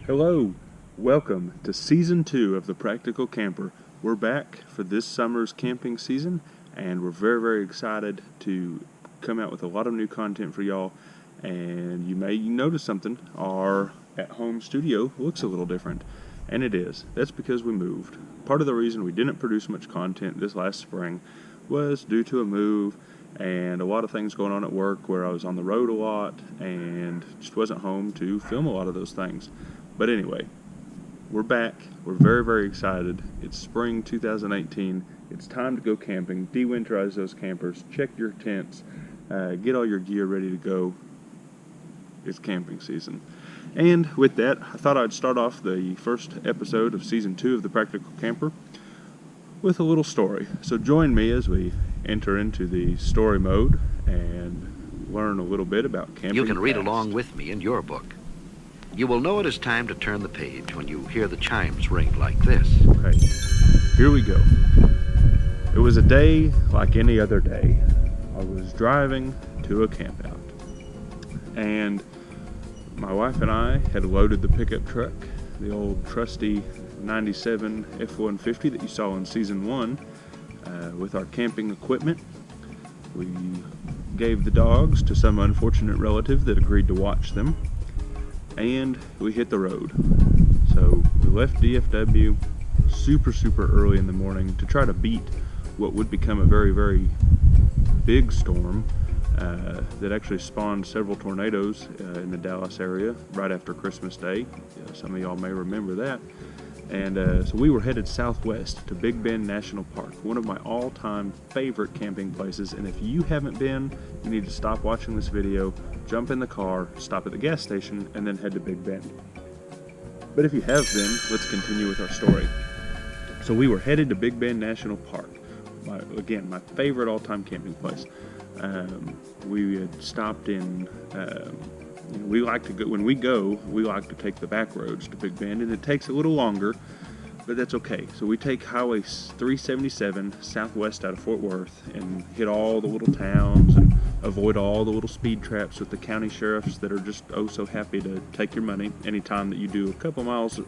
Hello, welcome to Season 2 of The Practical Camper. We're back for this summer's camping season, and we're very excited to come out with a lot of new content for y'all. And you may notice something, our at-home studio looks a little different, and it is. That's because we moved. Part of the reason we didn't produce much content this last spring was due to a move and a lot of things going on at work where I was on the road a lot and just wasn't home to film a lot of those things. But anyway, we're back. We're very excited. It's spring 2018. It's time to go camping, de-winterize those campers, check your tents, get all your gear ready to go. It's camping season. And with that, I thought I'd start off the first episode of Season 2 of The Practical Camper with a little story. So join me as we enter into the story mode and learn a little bit about camping. You can read fast. along with me in your book. You will know it is time to turn the page when you hear the chimes ring like this. Okay, here we go. It was a day like any other day. I was driving to a campout, and my wife and I had loaded the pickup truck, the old trusty 97 F-150 that you saw in Season 1, with our camping equipment. We gave the dogs to some unfortunate relative that agreed to watch them, and we hit the road. So we left DFW super early in the morning to try to beat what would become a very big storm that actually spawned several tornadoes in the Dallas area right after Christmas Day. Some of y'all may remember that. And so we were headed southwest to Big Bend National Park, one of my all-time favorite camping places. And if you haven't been, you need to stop watching this video, jump in the car, stop at the gas station, and then head to Big Bend. But if you have been, let's continue with our story. So we were headed to Big Bend National Park, my favorite all-time camping place. We had stopped in, we like to go, when we go, we like to take the back roads to Big Bend, and it takes a little longer, but that's okay. So we take Highway 377 southwest out of Fort Worth and hit all the little towns and avoid all the little speed traps with the county sheriffs that are just so happy to take your money anytime that you do a couple miles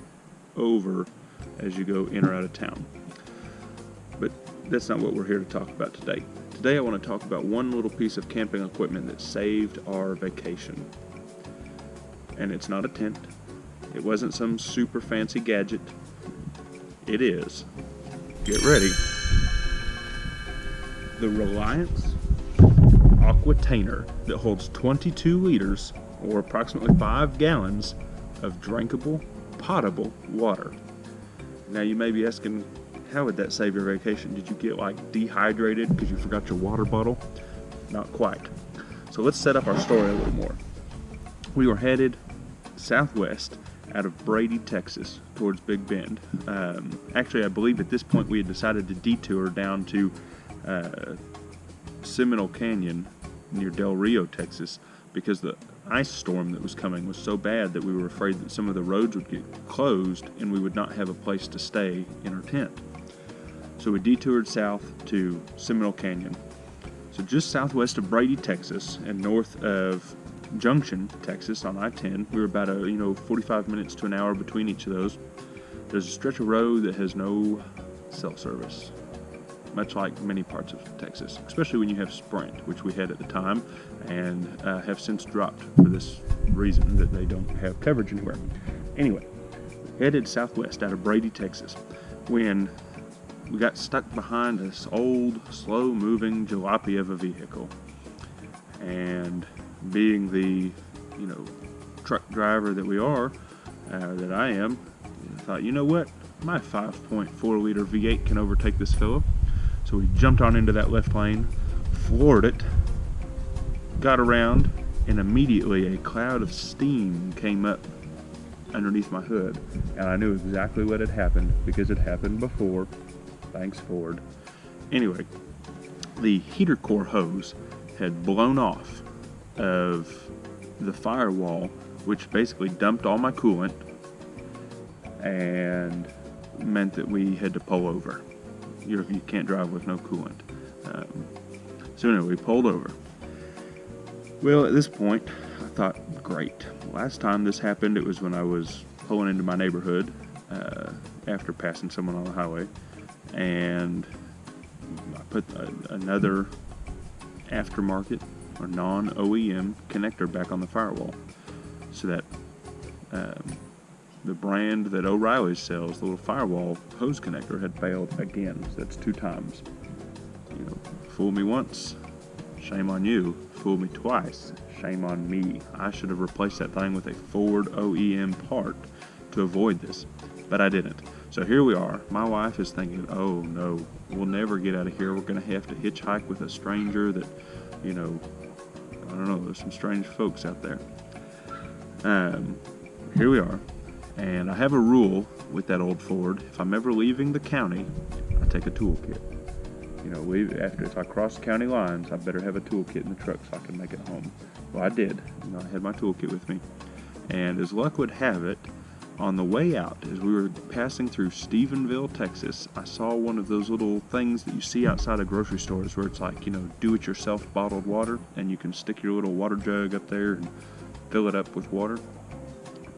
over as you go in or out of town. But that's not what we're here to talk about today. Today I want to talk about one little piece of camping equipment that saved our vacation. And it's not a tent. It wasn't some super fancy gadget. It is, get ready, the Reliance Aquatainer that holds 22 liters, or approximately 5 gallons, of drinkable, potable water. Now you may be asking, how would that save your vacation? Did you get dehydrated because you forgot your water bottle? Not quite. So let's set up our story a little more. We were headed southwest out of Brady, Texas, towards Big Bend. Actually, I believe at this point we had decided to detour down to Seminole Canyon near Del Rio, Texas, because the ice storm that was coming was so bad that we were afraid that some of the roads would get closed and we would not have a place to stay in our tent. So we detoured south to Seminole Canyon. So just southwest of Brady, Texas, and north of Junction, Texas on I-10. We were about 45 minutes to an hour between each of those. There's a stretch of road that has no cell service, much like many parts of Texas, especially when you have Sprint, which we had at the time, and have since dropped for this reason that they don't have coverage anywhere. Anyway, headed southwest out of Brady, Texas, when we got stuck behind this old, slow-moving jalopy of a vehicle. And being the, truck driver that we are, that I am, I thought, you know what? My 5.4 liter V8 can overtake this fella. So we jumped on into that left lane, floored it, got around, and immediately a cloud of steam came up underneath my hood. And I knew exactly what had happened because it happened before. Thanks, Ford. Anyway, the heater core hose had blown off of the firewall, which basically dumped all my coolant and meant that we had to pull over. You can't drive with no coolant. So anyway, we pulled over. Well, at this point, I thought, great. Last time this happened, it was when I was pulling into my neighborhood after passing someone on the highway, and I put another aftermarket or non-OEM connector back on the firewall, so that the brand that O'Reilly's sells, the little firewall hose connector, had failed again. So that's 2 times. Fool me once, shame on you. Fool me twice, shame on me. I should have replaced that thing with a Ford OEM part to avoid this, but I didn't. So here we are. My wife is thinking, oh no, we'll never get out of here. We're going to have to hitchhike with a stranger that, I don't know, there's some strange folks out there. Here we are. And I have a rule with that old Ford. If I'm ever leaving the county, I take a toolkit. If I cross county lines, I better have a toolkit in the truck so I can make it home. Well, I did. I had my toolkit with me. And as luck would have it, on the way out, as we were passing through Stephenville, Texas, I saw one of those little things that you see outside of grocery stores where it's like, do-it-yourself bottled water, and you can stick your little water jug up there and fill it up with water.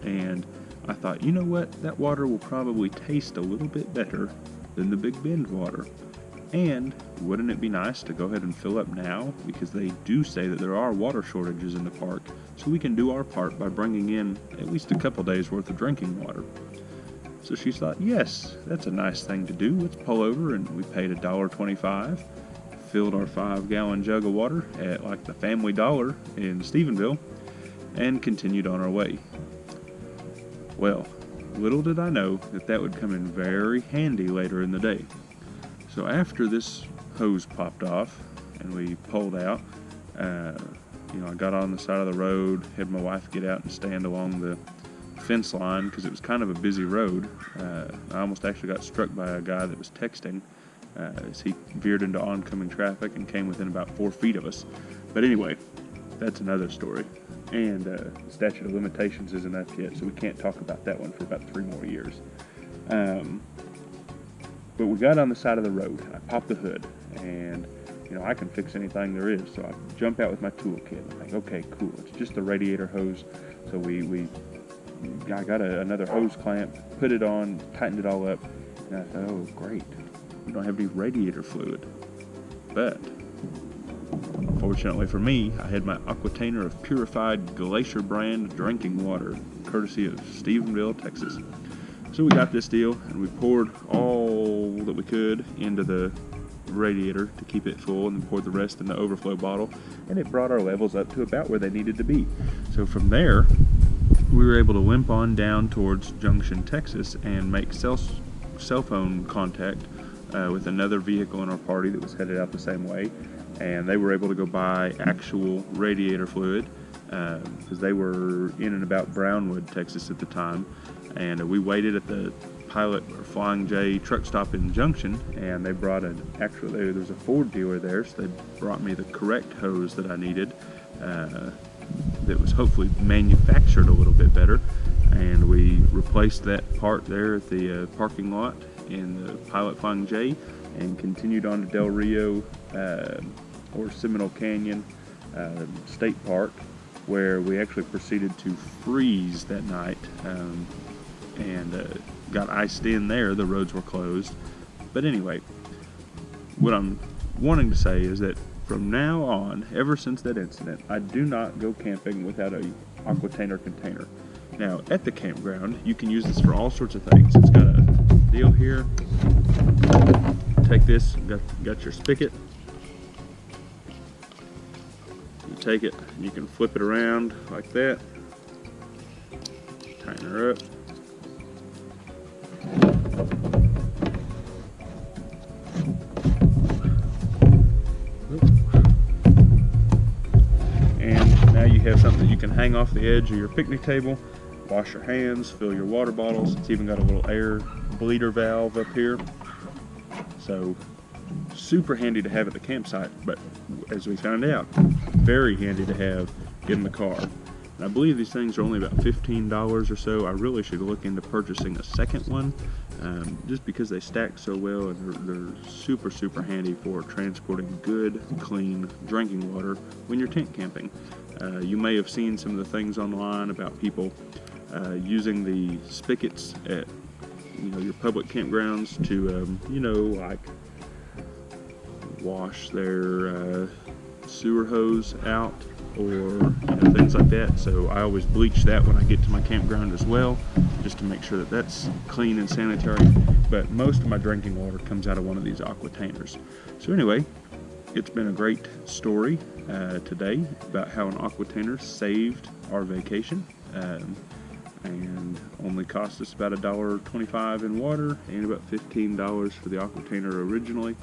And I thought, you know what? That water will probably taste a little bit better than the Big Bend water. And wouldn't it be nice to go ahead and fill up now? Because they do say that there are water shortages in the park, so we can do our part by bringing in at least a couple days worth of drinking water. So she thought, yes, that's a nice thing to do. Let's pull over, and we paid $1.25, filled our 5-gallon jug of water at like the Family Dollar in Stephenville, and continued on our way. Well, little did I know that would come in very handy later in the day. So after this hose popped off and we pulled out, I got on the side of the road, had my wife get out and stand along the fence line because it was kind of a busy road. I almost actually got struck by a guy that was texting as he veered into oncoming traffic and came within about 4 feet of us. But anyway, that's another story. And the statute of limitations isn't up yet, so we can't talk about that one for about 3 more years. But we got on the side of the road, and I popped the hood, and I can fix anything there is. So I jump out with my toolkit. I think, okay, cool. It's just the radiator hose. So I got another hose clamp, put it on, tightened it all up, and I thought, oh great, we don't have any radiator fluid. But fortunately for me, I had my Aquatainer of purified Glacier brand drinking water, courtesy of Stephenville, Texas. So we got this deal, and we poured all that we could into the radiator to keep it full, and then poured the rest in the overflow bottle, and it brought our levels up to about where they needed to be. So from there, we were able to limp on down towards Junction, Texas, and make cell phone contact with another vehicle in our party that was headed out the same way, and they were able to go buy actual radiator fluid because they were in and about Brownwood, Texas at the time. And we waited at the Pilot or Flying J truck stop in Junction, and they brought there was a Ford dealer there, so they brought me the correct hose that I needed that was hopefully manufactured a little bit better, and we replaced that part there at the parking lot in the Pilot Flying J and continued on to Del Rio or Seminole Canyon State Park, where we actually proceeded to freeze that night and got iced in there. The roads were closed. But anyway, what I'm wanting to say is that from now on, ever since that incident, I do not go camping without a Aquatainer container. Now, at the campground, you can use this for all sorts of things. It's got a deal here. Take this, got your spigot. You take it, you can flip it around like that. Tighten her up. And now you have something that you can hang off the edge of your picnic table, wash your hands, fill your water bottles. It's even got a little air bleeder valve up here. So super handy to have at the campsite, but as we found out, very handy to have in the car. And I believe these things are only about $15 or so. I really should look into purchasing a second one, just because they stack so well, and they're super, super handy for transporting good, clean drinking water when you're tent camping. You may have seen some of the things online about people using the spigots at your public campgrounds to like wash their sewer hose out, or things like that. So I always bleach that when I get to my campground as well, just to make sure that that's clean and sanitary. But most of my drinking water comes out of one of these Aquatainers. So anyway, it's been a great story today about how an Aquatainer saved our vacation, and only cost us about $1.25 in water and about $15 for the Aquatainer originally.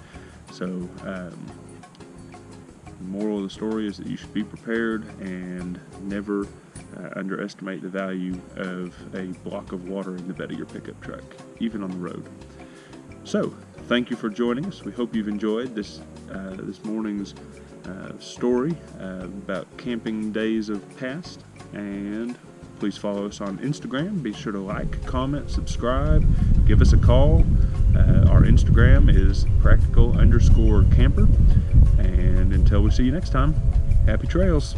So the moral of the story is that you should be prepared and never underestimate the value of a block of water in the bed of your pickup truck, even on the road. So thank you for joining us. We hope you've enjoyed this morning's story about camping days of past, and please follow us on Instagram. Be sure to like, comment, subscribe, give us a call. Our Instagram is practical_camper. And until we see you next time, happy trails.